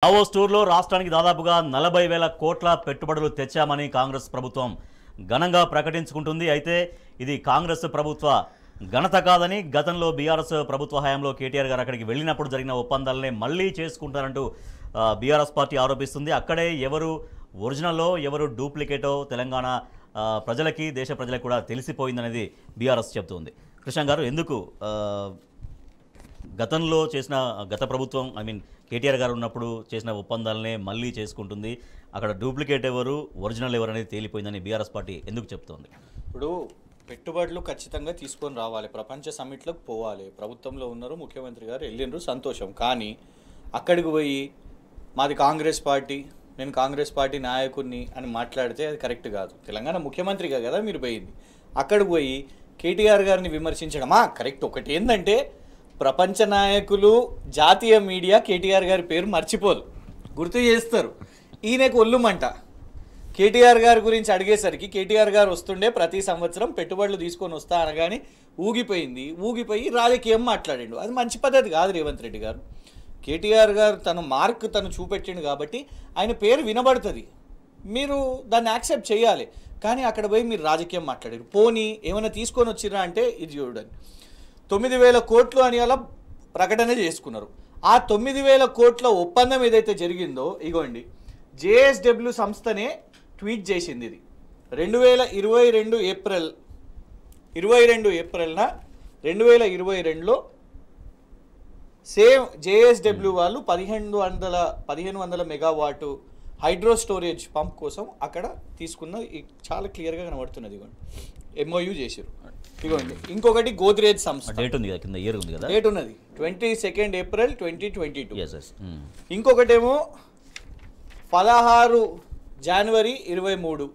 Davos టూర్లో రాష్ట్రానికి దాదాపుగా 40,000 కోట్ల పెట్టుబడులు తెచ్చామని కాంగ్రెస్ ప్రభుత్వం ఘనంగా ప్రకటించుకుంటుంది. అయితే ఇది కాంగ్రెస్ ప్రభుత్వ ఘనత కాదని గతంలో బీఆర్ఎస్ ప్రభుత్వ హయాంలో కేటీఆర్ గారు అక్కడికి వెళ్ళినప్పుడు జరిగిన ఒప్పందాలనే మళ్ళీ చేసుకుంటారంటూ బీఆర్ఎస్ పార్టీ ఆరోపిస్తుంది. అక్కడే ఎవరు ఒరిజినల్లో ఎవరు డూప్లికేటో తెలంగాణ ప్రజలకి దేశ ప్రజలకు కూడా తెలిసిపోయిందనేది బీఆర్ఎస్ చెబుతుంది. కృష్ణ గారు, ఎందుకు గతంలో చేసిన గత ప్రభుత్వం కేటీఆర్ గారు ఉన్నప్పుడు చేసిన ఒప్పందాలనే మళ్ళీ చేసుకుంటుంది, అక్కడ డూప్లికేట్ ఎవరు ఒరిజినల్ ఎవరు అనేది తేలిపోయిందని బీఆర్ఎస్ పార్టీ ఎందుకు చెప్తోంది? ఇప్పుడు పెట్టుబడులు ఖచ్చితంగా తీసుకొని రావాలి, ప్రపంచ సమ్మిట్లకు పోవాలి, ప్రభుత్వంలో ఉన్నారు, ముఖ్యమంత్రి గారు వెళ్ళిండ్రు, సంతోషం. కానీ అక్కడికి పోయి మాది కాంగ్రెస్ పార్టీ, నేను కాంగ్రెస్ పార్టీ నాయకుడిని అని మాట్లాడితే అది కరెక్ట్ కాదు. తెలంగాణ ముఖ్యమంత్రిగా కదా మీరు పోయింది. అక్కడికి పోయి కేటీఆర్ గారిని విమర్శించడమా కరెక్ట్? ఒకటి ఏంటంటే ప్రపంచ నాయకులు, జాతీయ మీడియా కేటీఆర్ గారి పేరు మర్చిపోదు, గుర్తు చేస్తారు. ఈయనకు ఒళ్ళుమంట. కేటీఆర్ గారి గురించి అడిగేసరికి కేటీఆర్ గారు వస్తుండే ప్రతి సంవత్సరం పెట్టుబడులు తీసుకొని వస్తా అనగానే ఊగిపోయి రాజకీయం మాట్లాడిండు. అది మంచి పద్ధతి కాదు రేవంత్ రెడ్డి గారు. కేటీఆర్ గారు తన మార్క్ తను చూపెట్టిండు కాబట్టి ఆయన పేరు వినబడుతుంది, మీరు దాన్ని యాక్సెప్ట్ చేయాలి. కానీ అక్కడ పోయి మీరు రాజకీయం మాట్లాడారు. పోనీ ఏమైనా తీసుకొని వచ్చిరా అంటే ఇది చూడండి, 9,000 కోట్లు అని అలా ప్రకటన చేసుకున్నారు. ఆ 9,000 కోట్ల ఒప్పందం ఏదైతే జరిగిందో ఇగోండి, జేఎస్డబ్ల్యూ సంస్థనే ట్వీట్ చేసింది. ఇది 2022 ఏప్రిల్న 2022లో సేమ్ జేఎస్డబ్ల్యూ వాళ్ళు 1500 మెగావాటు హైడ్రో స్టోరేజ్ పంప్ కోసం అక్కడ తీసుకున్న చాలా క్లియర్గా కనబడుతున్నది. ఇవ్వండి, ఎంఓయూ చేశారు. ఇవ్వండి, ఇంకొకటి గోద్రేజ్ సంస్థ డేట్ ఉన్నది, 22 ఏప్రిల్ 2022. ఇంకొకటేమో 16 జనవరి 23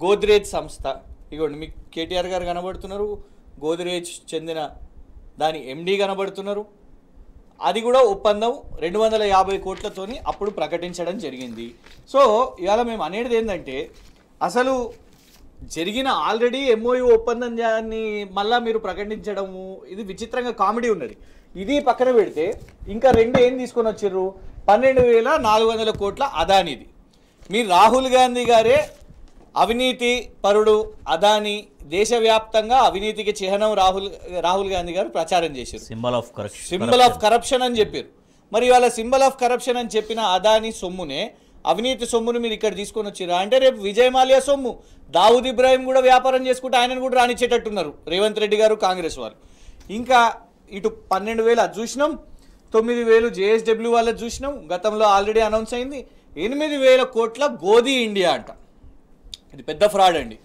గోద్రేజ్ సంస్థ. ఇగోండి, మీకు కేటీఆర్ గారు కనబడుతున్నారు, గోద్రేజ్ చెందిన దాని ఎండీ కనబడుతున్నారు. అది కూడా ఒప్పందం 250 కోట్లతోని అప్పుడు ప్రకటించడం జరిగింది. సో ఇవాళ మేము అనేది ఏంటంటే, అసలు జరిగిన ఆల్రెడీ ఎంఓయూ ఒప్పందం దాన్ని మళ్ళీ మీరు ప్రకటించడము ఇది విచిత్రంగా కామెడీ ఉన్నది. ఇది పక్కన పెడితే ఇంకా రెండు ఏం తీసుకొని వచ్చారు, 12,400 కోట్ల అదానిది. మీరు రాహుల్ గాంధీ గారే అవినీతి పరుడు అదాని, దేశవ్యాప్తంగా అవినీతికి చిహ్నం రాహుల్ గాంధీ గారు ప్రచారం చేశారు, సింబల్ ఆఫ్ కరప్షన్ అని చెప్పారు. మరి ఇవాళ సింబల్ ఆఫ్ కరప్షన్ అని చెప్పిన అదాని సొమ్మునే, అవినీతి సొమ్మును మీరు ఇక్కడ తీసుకొని వచ్చిరా అంటే రేపు విజయ్ మాల్యా సొమ్ము, దావుద్ ఇబ్రాహిం కూడా వ్యాపారం చేసుకుంటే ఆయనను కూడా రానిచ్చేటట్టున్నారు రేవంత్ రెడ్డి గారు, కాంగ్రెస్ వాళ్ళు. ఇంకా ఇటు 12,000 అది చూసినాం, 9,000 జేఎస్డబ్ల్యూ వాళ్ళది చూసినాం, గతంలో ఆల్రెడీ అనౌన్స్ అయింది. 8,000 కోట్ల గోధీ ఇండియా అంట. ఇది పెద్ద ఫ్రాడ్ అండి.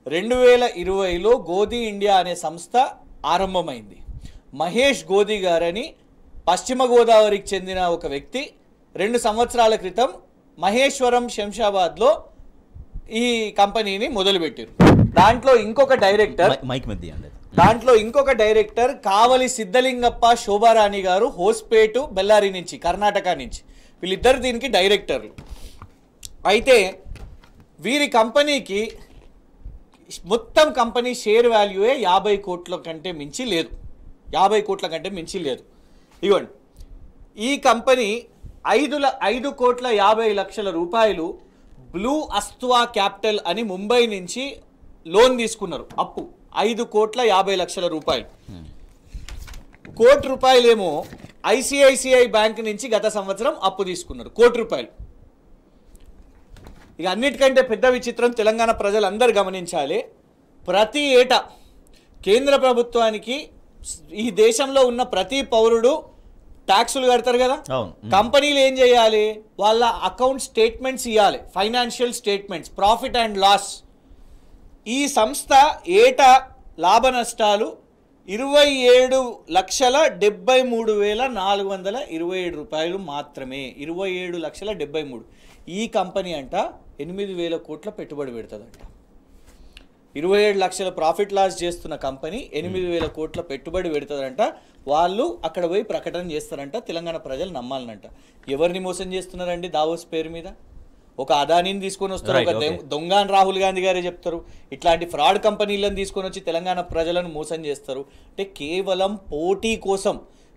2020లో గోధీ ఇండియా అనే సంస్థ ఆరంభమైంది. మహేష్ గోధీ గారని పశ్చిమ గోదావరికి చెందిన ఒక వ్యక్తి 2 సంవత్సరాల క్రితం మహేశ్వరం శంషాబాద్లో ఈ కంపెనీని మొదలుపెట్టారు. దాంట్లో ఇంకొక డైరెక్టర్ కావలి సిద్ధలింగప్ప శోభారాణి గారు, హోస్పేటు బెల్లారి నుంచి, కర్ణాటక నుంచి. వీళ్ళిద్దరు దీనికి డైరెక్టర్లు. అయితే వీరి కంపెనీకి మొత్తం కంపెనీ షేర్ వాల్యూయే 50 కోట్ల కంటే మించి లేదు, 50 కోట్ల కంటే మించి లేదు. ఇవ్వండి, ఈ కంపెనీ 5,50,00,000 రూపాయలు బ్లూ అస్త్వా క్యాపిటల్ అని ముంబై నుంచి లోన్ తీసుకున్నారు, అప్పు 5,50,00,000 రూపాయలు. ₹1,00,00,000 ఏమో ఐసిఐసిఐ బ్యాంక్ నుంచి గత సంవత్సరం అప్పు తీసుకున్నారు, ₹1,00,00,000. ఇక అన్నిటికంటే పెద్ద విచిత్రం తెలంగాణ ప్రజలందరూ గమనించాలి, ప్రతి ఏటా కేంద్ర ప్రభుత్వానికి ఈ దేశంలో ఉన్న ప్రతి పౌరుడు ట్యాక్సులు కడతారు కదా. కంపెనీలు ఏం చేయాలి, వాళ్ళ అకౌంట్ స్టేట్మెంట్స్ ఇవ్వాలి, financial statements, profit and loss. ఈ సంస్థ ఏటా లాభ నష్టాలు 27,73,427 రూపాయలు మాత్రమే, 27,73,000. ఈ కంపెనీ అంట 8,000 కోట్ల పెట్టుబడి పెడుతుందంట. 27 లక్షల ప్రాఫిట్ లాస్ చేస్తున్న కంపెనీ 8,000 కోట్ల పెట్టుబడి పెడుతుందంట. వాళ్ళు అక్కడ పోయి ప్రకటన చేస్తారంట, తెలంగాణ ప్రజలు నమ్మాలనంట. ఎవరిని మోసం చేస్తున్నారండి దావోస్ పేరు మీద? ఒక అదానిని తీసుకొని వస్తారు, ఒక దొంగ అని రాహుల్ గాంధీ గారే చెప్తారు. ఇట్లాంటి ఫ్రాడ్ కంపెనీలను తీసుకొని వచ్చి తెలంగాణ ప్రజలను మోసం చేస్తారు. అంటే కేవలం పోటీ కోసం,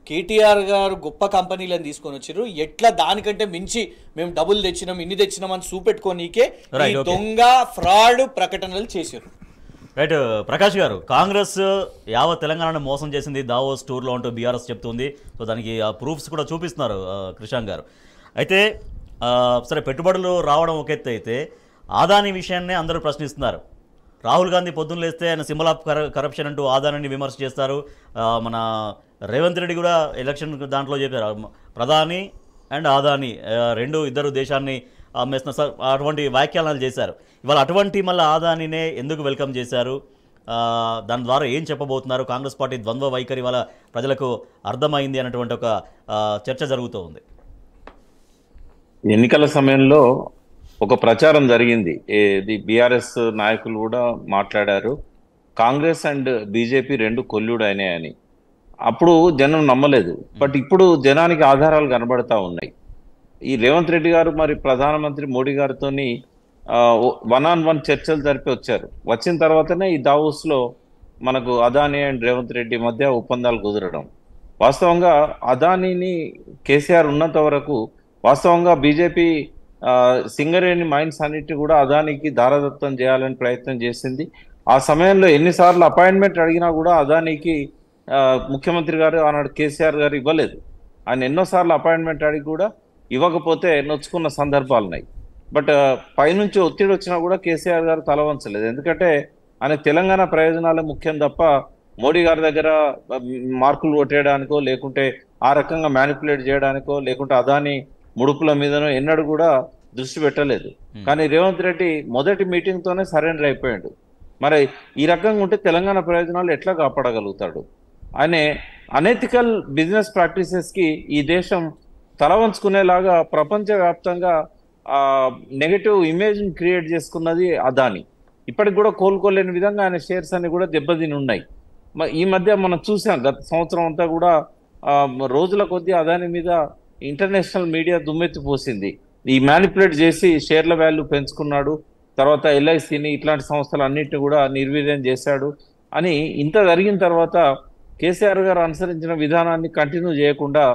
కేటీఆర్ గారు గొప్ప కంపెనీలను తీసుకొని వచ్చారు, ఎట్లా దానికంటే మించి మేము డబ్బులు తెచ్చినాం ఇన్ని తెచ్చినాం అని చూపెట్టుకోనీకే ఈ దొంగ ఫ్రాడ్ ప్రకటనలు చేశారు. రైట్ ప్రకాష్ గారు, కాంగ్రెస్ యావత్ తెలంగాణను మోసం చేసింది దావోస్ టూర్లో అంటూ బీఆర్ఎస్ చెప్తుంది. సో దానికి ప్రూఫ్స్ కూడా చూపిస్తున్నారు కృషాంక్ గారు. అయితే సరే, పెట్టుబడులు రావడం ఒక ఎత్తు అయితే ఆదాని విషయాన్నే అందరూ ప్రశ్నిస్తున్నారు. రాహుల్ గాంధీ పొద్దున్న లేస్తే ఆయన సింబల్ ఆఫ్ కరప్షన్ అంటూ ఆదానిని విమర్శ చేస్తారు. మన రేవంత్ రెడ్డి కూడా ఎలక్షన్ దాంట్లో చెప్పారు, ప్రధాని అండ్ ఆదాని ఇద్దరు దేశాన్ని అమ్మేసిన సార్ అటువంటి వ్యాఖ్యానాలు చేశారు. ఇవాళ అటువంటి మళ్ళీ ఆదానినే ఎందుకు వెల్కమ్ చేశారు, దాని ద్వారా ఏం చెప్పబోతున్నారు, కాంగ్రెస్ పార్టీ ద్వంద్వ వైఖరి వల్ల ప్రజలకు అర్థమైంది అన్నటువంటి ఒక చర్చ జరుగుతూ ఉంది. ఎన్నికల సమయంలో ఒక ప్రచారం జరిగింది, ఇది బీఆర్ఎస్ నాయకులు కూడా మాట్లాడారు, కాంగ్రెస్ అండ్ బీజేపీ రెండు కొల్లుడైనాయని. అప్పుడు జనం నమ్మలేదు, బట్ ఇప్పుడు జనానికి ఆధారాలు కనబడతా ఉన్నాయి. ఈ రేవంత్ రెడ్డి గారు మరి ప్రధానమంత్రి మోడీ గారితో 1-on-1 చర్చలు జరిపి వచ్చారు. వచ్చిన తర్వాతనే ఈ దావోస్ లో మనకు అదానీ అండ్ రేవంత్ రెడ్డి మధ్య ఒప్పందాలు కుదరడం. వాస్తవంగా అదానీని కేసీఆర్ ఉన్నంత వరకు వాస్తవంగా బీజేపీ సింగరేణి మైన్స్ అన్నిటి కూడా అదానికి దారదత్తం చేయాలని ప్రయత్నం చేసింది. ఆ సమయంలో ఎన్నిసార్లు అపాయింట్మెంట్ అడిగినా కూడా అదానికి ముఖ్యమంత్రి గారు ఆనాడు కేసీఆర్ గారు ఇవ్వలేదు. ఆయన ఎన్నోసార్లు అపాయింట్మెంట్ అడిగి కూడా ఇవ్వకపోతే నొచ్చుకున్న సందర్భాలు ఉన్నాయి. బట్ పైనుంచి ఒత్తిడి వచ్చినా కూడా కేసీఆర్ గారు తల వంచలేదు. ఎందుకంటే ఆయన తెలంగాణ ప్రయోజనాలే ముఖ్యం తప్ప మోడీ గారి దగ్గర మార్కులు కొట్టేయడానికో లేకుంటే ఆ రకంగా మ్యానిపులేట్ చేయడానికో లేకుంటే అదాని ముడుపుల మీదనో ఎన్నడూ కూడా దృష్టి పెట్టలేదు. కానీ రేవంత్ రెడ్డి మొదటి మీటింగ్ తోనే సరెండర్ అయిపోయాడు. మరి ఈ రకంగా ఉంటే తెలంగాణ ప్రయోజనాలు ఎట్లా కాపాడగలుగుతాడు? ఆయన అనెథికల్ బిజినెస్ ప్రాక్టీసెస్ కి ఈ దేశం తల వంచుకునేలాగా ప్రపంచవ్యాప్తంగా నెగటివ్ ఇమేజ్ క్రియేట్ చేసుకున్నది అదాని. ఇప్పటికి కూడా కోలుకోలేని విధంగా ఆయన షేర్స్ అన్ని కూడా దెబ్బతిని ఉన్నాయి. ఈ మధ్య మనం చూసాం, గత సంవత్సరం అంతా కూడా రోజుల కొద్దీ అదాని మీద ఇంటర్నేషనల్ మీడియా దుమ్మెత్తి పోసింది. ఈ మ్యానిపులేట్ చేసి షేర్ల వాల్యూ పెంచుకున్నాడు, తర్వాత ఎల్ఐసిని ఇట్లాంటి సంస్థలు అన్నింటినీ కూడా నిర్వీర్యం చేశాడు అని. ఇంత జరిగిన తర్వాత కేసీఆర్ గారు అనుసరించిన విధానాన్ని కంటిన్యూ చేయకుండా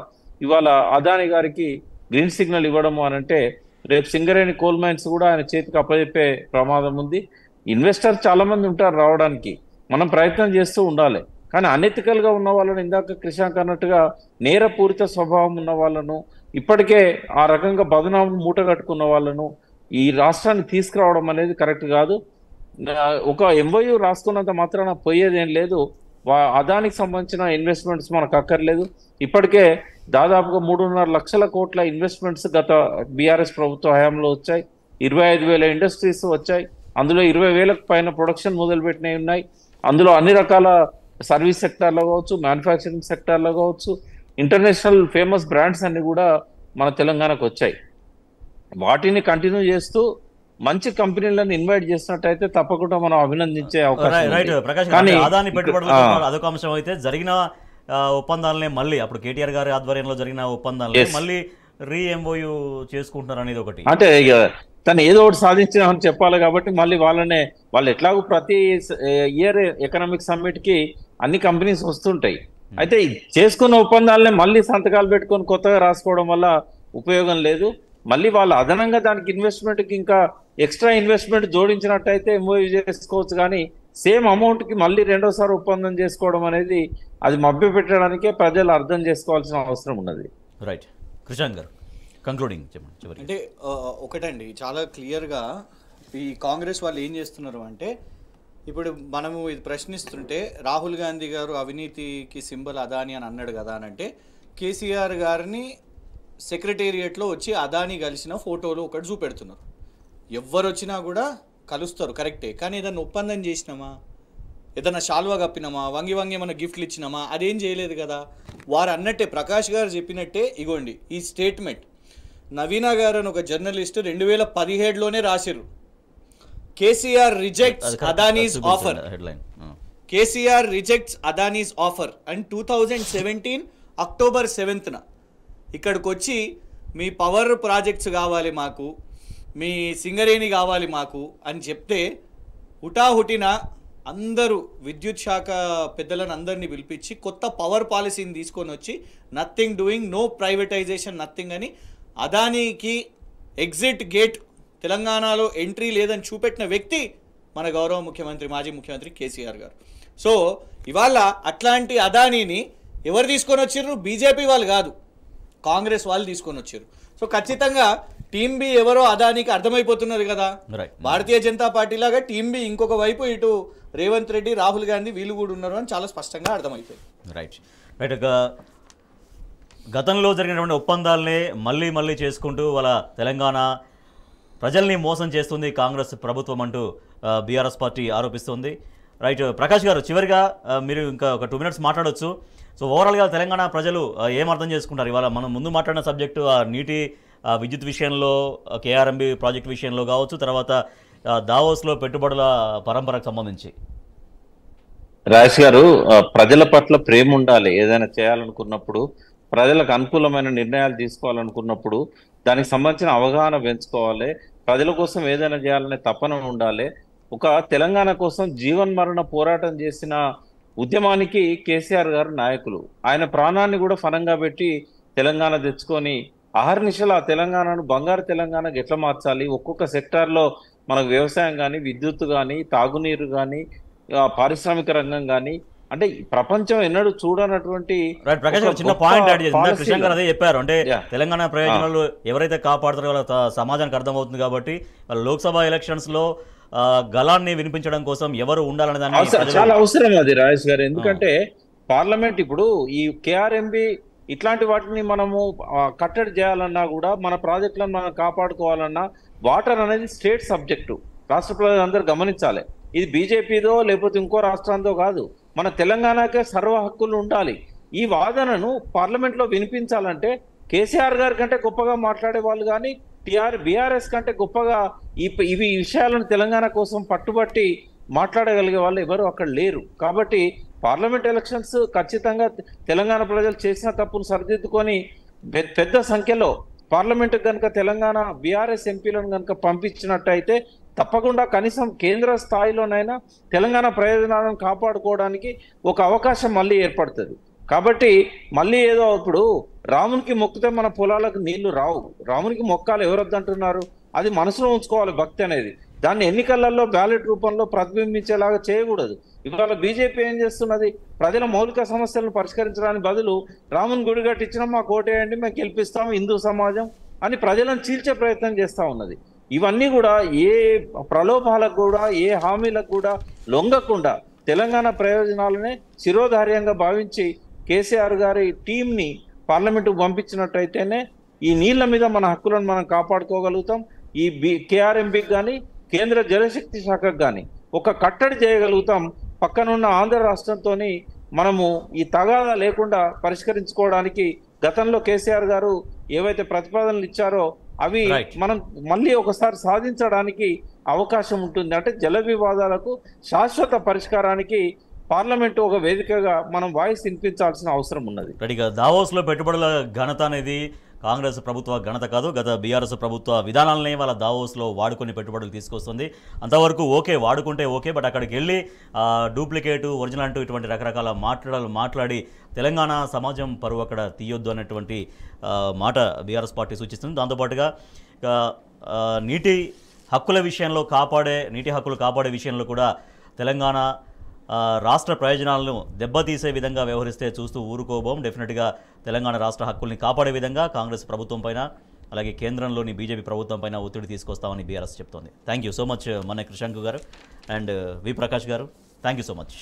ఇవాళ అదాని గారికి గ్రీన్ సిగ్నల్ ఇవ్వడము అని అంటే రేపు సింగరేణి కోల్ మైన్స్ కూడా ఆయన చేతికి అప్పచెప్పే ప్రమాదం ఉంది. ఇన్వెస్టర్ చాలా మంది ఉంటారు రావడానికి, మనం ప్రయత్నం చేస్తూ ఉండాలి. కానీ అనెథికల్ గా ఉన్న వాళ్ళను, ఇందాక కృషాంక్ అన్నట్టుగా నేరపూరిత స్వభావం ఉన్న వాళ్ళను, ఇప్పటికే ఆ రకంగా బదనామం మూట కట్టుకున్న వాళ్ళను ఈ రాష్ట్రాన్ని తీసుకురావడం అనేది కరెక్ట్ కాదు. ఒక ఎంఓయూ రాసుకున్నంత మాత్రాన పోయేదేం లేదు. అదానికి సంబంధించిన ఇన్వెస్ట్మెంట్స్ మనకు అక్కర్లేదు. ఇప్పటికే దాదాపుగా 3.5 లక్షల కోట్ల ఇన్వెస్ట్మెంట్స్ గత బీఆర్ఎస్ ప్రభుత్వ హయాంలో వచ్చాయి. 25,000 ఇండస్ట్రీస్ వచ్చాయి. అందులో 20,000కు పైన ప్రొడక్షన్ మొదలుపెట్టినవి ఉన్నాయి. అందులో అన్ని రకాల సర్వీస్ సెక్టార్లో కావచ్చు, మ్యానుఫ్యాక్చరింగ్ సెక్టార్లో కావచ్చు, ఇంటర్నేషనల్ ఫేమస్ బ్రాండ్స్ అన్ని కూడా మన తెలంగాణకు వచ్చాయి. వాటిని కంటిన్యూ చేస్తూ మంచి కంపెనీలను ఇన్వైట్ చేసినట్టయితే తప్పకుండా మనం అభినందించే అవకాశం. ఆదాని పెట్టుబడులు అదొక అంశం అయితే జరిగిన ఒప్పందాలనే మళ్ళీ అప్పుడు కేటీఆర్ గారి ఆధ్వర్యంలో జరిగిన ఒప్పందాలనే మళ్ళీ రీఎంఓయూ చేసుకుంటున్నారు అనేది ఒకటి. అంటే ఇక తను ఏదో ఒకటి సాధించామని చెప్పాలి కాబట్టి మళ్ళీ వాళ్ళు ఎట్లాగో ప్రతి ఇయర్ ఎకనామిక్ సమ్మిట్ కి అన్ని కంపెనీస్ వస్తుంటాయి. అయితే చేసుకున్న ఒప్పందాలనే మళ్ళీ సంతకాలు పెట్టుకొని కొత్తగా రాసుకోవడం వల్ల ఉపయోగం లేదు. మళ్ళీ వాళ్ళు అదనంగా దానికి ఇన్వెస్ట్మెంట్ కి ఇంకా ఎక్స్ట్రా ఇన్వెస్ట్మెంట్ జోడించినట్టయితే ఎంఓయూ చేసుకోవచ్చు. కానీ సేమ్ అమౌంట్ కి మళ్ళీ రెండోసారి ఒప్పందం చేసుకోవడం అనేది అది మభ్య పెట్టడానికే ప్రజలు అర్థం చేసుకోవాల్సిన అవసరం ఉన్నది. రైట్ కృషాంక్ గారు, కంక్లూడింగ్ చెప్పండి. అంటే ఒకటండి, చాలా క్లియర్గా ఈ కాంగ్రెస్ వాళ్ళు ఏం చేస్తున్నారు అంటే, ఇప్పుడు మనము ఇది ప్రశ్నిస్తుంటే రాహుల్ గాంధీ గారు అవినీతికి సింబల్ అదాని అని అన్నాడు కదా అని అంటే, కేసీఆర్ గారిని సెక్రటేరియట్లో వచ్చి అదాని కలిసిన ఫోటోలు ఒకటి చూపెడుతున్నారు. ఎవ్వరు వచ్చినా కూడా కలుస్తారు, కరెక్టే. కానీ ఏదన్నా ఒప్పందం చేసినామా, ఏదన్నా శాల్వా కప్పినామా, వంగి ఏమైనా గిఫ్ట్లు ఇచ్చినామా, అదేం చేయలేదు కదా. వారు అన్నట్టే, ప్రకాష్ గారు చెప్పినట్టే, ఇగోండి ఈ స్టేట్మెంట్ నవీనా గారు అని ఒక జర్నలిస్ట్ 2017లోనే రాసిర్రు. KCR rejects Adani's offer, KCR rejects Adani's offer and 2017 October 7న ఇక్కడికి వచ్చి మీ పవర్ ప్రాజెక్ట్స్ కావాలి మాకు, మీ సింగరేణి కావాలి మాకు అని చెప్తే హుటాహుటిన అందరూ విద్యుత్ శాఖ పెద్దలను అందరినీ పిలిపించి కొత్త పవర్ పాలసీని తీసుకొని వచ్చి nothing doing, no privatisation, nothing అని అదానికి ఎగ్జిట్ గేట్ తెలంగాణలో ఎంట్రీ లేదని చూపెట్టిన వ్యక్తి మన గౌరవ ముఖ్యమంత్రి, మాజీ ముఖ్యమంత్రి కేసీఆర్ గారు. సో ఇవాళ అట్లాంటి అదానీని ఎవరు తీసుకొని వచ్చిర్రు? బీజేపీ వాళ్ళు కాదు, కాంగ్రెస్ వాళ్ళు తీసుకొని వచ్చారు. సో ఖచ్చితంగా టీమ్ బి ఎవరో అదానికి అర్థమైపోతున్నారు కదా. భారతీయ జనతా పార్టీ లాగా టీమ్ బి ఇంకొక వైపు ఇటు రేవంత్ రెడ్డి, రాహుల్ గాంధీ వీళ్ళు కూడా ఉన్నారు అని చాలా స్పష్టంగా అర్థమైపోయింది. రైట్. గతంలో జరిగినటువంటి ఒప్పందాలనే మళ్ళీ చేసుకుంటూ వాళ్ళ తెలంగాణ ప్రజల్ని మోసం చేస్తుంది కాంగ్రెస్ ప్రభుత్వం అంటూ బీఆర్ఎస్ పార్టీ ఆరోపిస్తుంది. రైట్. ప్రకాష్ గారు, చివరిగా మీరు ఇంకా ఒక 2 minutes మాట్లాడవచ్చు. సో ఓవరాల్గా తెలంగాణ ప్రజలు ఏం అర్థం చేసుకుంటారు? ఇవాళ మనం ముందు మాట్లాడిన సబ్జెక్టు నీటి విద్యుత్ విషయంలో, కేఆర్ఎంబి ప్రాజెక్ట్ విషయంలో కావచ్చు, తర్వాత దావోస్లో పెట్టుబడుల పరంపరకు సంబంధించి. రాజేష్ గారు, ప్రజల పట్ల ప్రేమ ఉండాలి. ఏదైనా చేయాలనుకున్నప్పుడు, ప్రజలకు అనుకూలమైన నిర్ణయాలు తీసుకోవాలనుకున్నప్పుడు దానికి సంబంధించిన అవగాహన పెంచుకోవాలి. ప్రజల కోసం ఏదైనా చేయాలనే తపన ఉండాలి. ఒక తెలంగాణ కోసం జీవన్మరణ పోరాటం చేసిన ఉద్యమానికి కేసీఆర్ గారు నాయకులు. ఆయన ప్రాణాన్ని కూడా ఫలంగా పెట్టి తెలంగాణ తెచ్చుకొని అహర్నిశలు ఆ తెలంగాణను బంగారు తెలంగాణకు ఎట్లా మార్చాలి, ఒక్కొక్క సెక్టార్లో మనకు వ్యవసాయం కానీ, విద్యుత్ కానీ, తాగునీరు కానీ, పారిశ్రామిక రంగం కానీ, అంటే ప్రపంచం ఎన్నడూ చూడనటువంటి చిన్న పాయింట్ యాడ్ చేసింది కృష్ణ గారు. అదే చెప్పారు, అంటే తెలంగాణ ప్రయోజనాలు ఎవరైతే కాపాడుతారో వాళ్ళ సమాజానికి అర్థమవుతుంది. కాబట్టి వాళ్ళ లోక్సభ ఎలక్షన్స్ లో గలాన్ని వినిపించడం కోసం ఎవరు ఉండాలనే దాన్ని చాలా అవసరం అది రాజేష్ గారు. ఎందుకంటే పార్లమెంట్ ఇప్పుడు ఈ కేఆర్ఎంబి ఇట్లాంటి వాటిని మనము కట్టడి చేయాలన్నా కూడా, మన ప్రాజెక్టులను మనం కాపాడుకోవాలన్నా వాటర్ అనేది స్టేట్ సబ్జెక్టు. రాష్ట్ర ప్రజలందరూ గమనించాలి. ఇది బీజేపీదో లేకపోతే ఇంకో రాష్ట్రాంతో కాదు, మన తెలంగాణకే సర్వ హక్కులు ఉండాలి. ఈ వాదనను పార్లమెంట్లో వినిపించాలంటే కేసీఆర్ గారి కంటే గొప్పగా మాట్లాడే వాళ్ళు కానీ, బీఆర్ఎస్ కంటే గొప్పగా ఈ విషయాలను తెలంగాణ కోసం పట్టుబట్టి మాట్లాడగలిగే వాళ్ళు ఎవరు అక్కడ లేరు. కాబట్టి పార్లమెంట్ ఎలక్షన్స్ ఖచ్చితంగా తెలంగాణ ప్రజలు చేసిన తప్పును సరిదిద్దుకొని పెద్ద సంఖ్యలో పార్లమెంట్ కనుక తెలంగాణ బీఆర్ఎస్ ఎంపీలను కనుక పంపించినట్టయితే తప్పకుండా కనీసం కేంద్ర స్థాయిలోనైనా తెలంగాణ ప్రయోజనాలను కాపాడుకోవడానికి ఒక అవకాశం మళ్ళీ ఏర్పడుతుంది. కాబట్టి మళ్ళీ ఏదో ఇప్పుడు రామునికి మొక్కితే మన పొలాలకు నీళ్లు రావు, రామునికి మొక్కాలు ఎవరొద్దంటున్నారు? అది మనసులో ఉంచుకోవాలి భక్తి అనేది. దాన్ని ఎన్నికలలో బ్యాలెట్ రూపంలో ప్రతిబింబించేలాగా చేయకూడదు. ఇవాళ బీజేపీ ఏం చేస్తున్నది? ప్రజల మౌలిక సమస్యలను పరిష్కరించడానికి బదులు రాముని గుడి కట్టించినా మాకు ఓటేయండి, మేము గెలిపిస్తాం హిందూ సమాజం అని ప్రజలను చీల్చే ప్రయత్నం చేస్తూ ఉన్నది. ఇవన్నీ కూడా ఏ ప్రలోభాలకు కూడా, ఏ హామీలకు కూడా లొంగకుండా తెలంగాణ ప్రయోజనాలనే శిరోధార్యంగా భావించి కేసీఆర్ గారి టీంని పార్లమెంటుకు పంపించినట్టయితేనే ఈ నీళ్ల మీద మన హక్కులను మనం కాపాడుకోగలుగుతాం. ఈ కేఆర్ఎంబికి కానీ, కేంద్ర జలశక్తి శాఖకు కానీ ఒక కట్టడి చేయగలుగుతాం. పక్కనున్న ఆంధ్ర రాష్ట్రంతో మనము ఈ తగాదా లేకుండా పరిష్కరించుకోవడానికి గతంలో కేసీఆర్ గారు ఏవైతే ప్రతిపాదనలు ఇచ్చారో అవి మనం మళ్ళీ ఒకసారి సాధించడానికి అవకాశం ఉంటుంది. అంటే జల వివాదాలకు శాశ్వత పరిష్కారానికి పార్లమెంట్ ఒక వేదికగా మనం వాయిస్ వినిపించాల్సిన అవసరం ఉన్నది. దావోస్లో పెట్టుబడుల ఘనత అనేది కాంగ్రెస్ ప్రభుత్వ ఘనత కాదు, గత బీఆర్ఎస్ ప్రభుత్వ విధానాలనే వాళ్ళ దావోస్లో వాడుకొని పెట్టుబడులు తీసుకొస్తుంది. అంతవరకు ఓకే, వాడుకుంటే ఓకే, బట్ అక్కడికి వెళ్ళి డూప్లికేటు, ఒరిజినల్ అంటూ ఇటువంటి రకరకాల మాట్లాడి తెలంగాణ సమాజం పరువు అక్కడ తీయొద్దు అనేటువంటి మాట బీఆర్ఎస్ పార్టీ సూచిస్తుంది. దాంతోపాటుగా నీటి హక్కులు కాపాడే విషయంలో కూడా తెలంగాణ రాష్ట్ర ప్రయోజనాలను దెబ్బతీసే విధంగా వ్యవహరిస్తే చూస్తూ ఊరుకోబోం. డెఫినెట్గా తెలంగాణ రాష్ట్ర హక్కుల్ని కాపాడే విధంగా కాంగ్రెస్ ప్రభుత్వం పైన, అలాగే కేంద్రంలోని బీజేపీ ప్రభుత్వం పైన ఒత్తిడి తీసుకొస్తామని బీఆర్ఎస్ చెప్తోంది. థ్యాంక్ యూ సో మచ్ మన కృషాంక్ గారు అండ్ వి ప్రకాష్ గారు. Thank you so much.